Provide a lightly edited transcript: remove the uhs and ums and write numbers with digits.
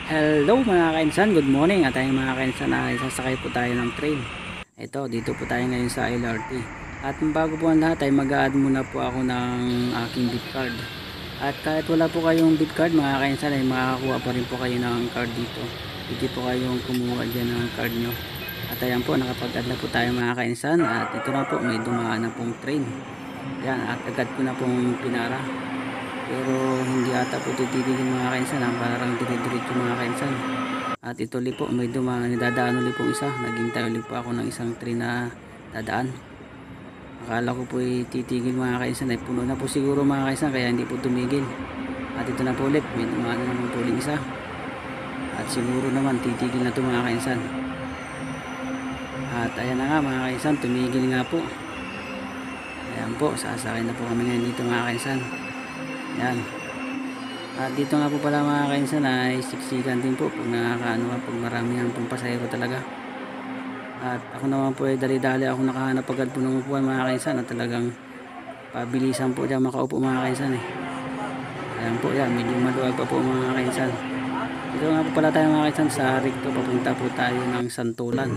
Hello mga kainsan, good morning. At tayong mga kainsan ay sasakay po tayo ng train. Ito, dito po tayo ngayon sa LRT. At bago po ang lahat ay mag-a-add muna po ako ng aking bit card. At kahit wala po kayong bit card mga kainsan ay makakakuha pa rin po kayo ng card dito. Pwede po kayong kumuha dyan ng card nyo. At ayan po, nakapag-add na po tayo mga kainsan. At ito na po, may dumaan na pong train. Yan, at agad ko na pong pinara. Pero hindi ata po titigil mga kainsan, parang dire-diretso mga kainsan. At ito ulit po, may dadaan ulit po isa. Naghintay ulit po ako ng isang train na dadaan. Akala ko po titigil mga kainsan, ay puno na po siguro mga kainsan, kaya hindi po tumigil. At ito na po ulit, may dumaan na naman po ulit isa. At siguro naman titigil na ito mga kainsan. At ayan na nga mga kainsan, tumigil nga po. Ayan po, sasakay na po kami ngayon dito mga kainsan. Yan. At dito nga po pala mga kainsan ay siksikan din po pag nakakaano ka, pag marami ang pong pasahero talaga. At ako naman po ay dali-dali ako nakahanap agad po ng upuan mga kainsan, at talagang pabilisan po dyan makaupo mga kainsan eh. Ayan po yan, medyo maluwag pa po mga kainsan. Dito nga po pala tayo mga kainsan sa Recto, papunta po tayo ng Santolan.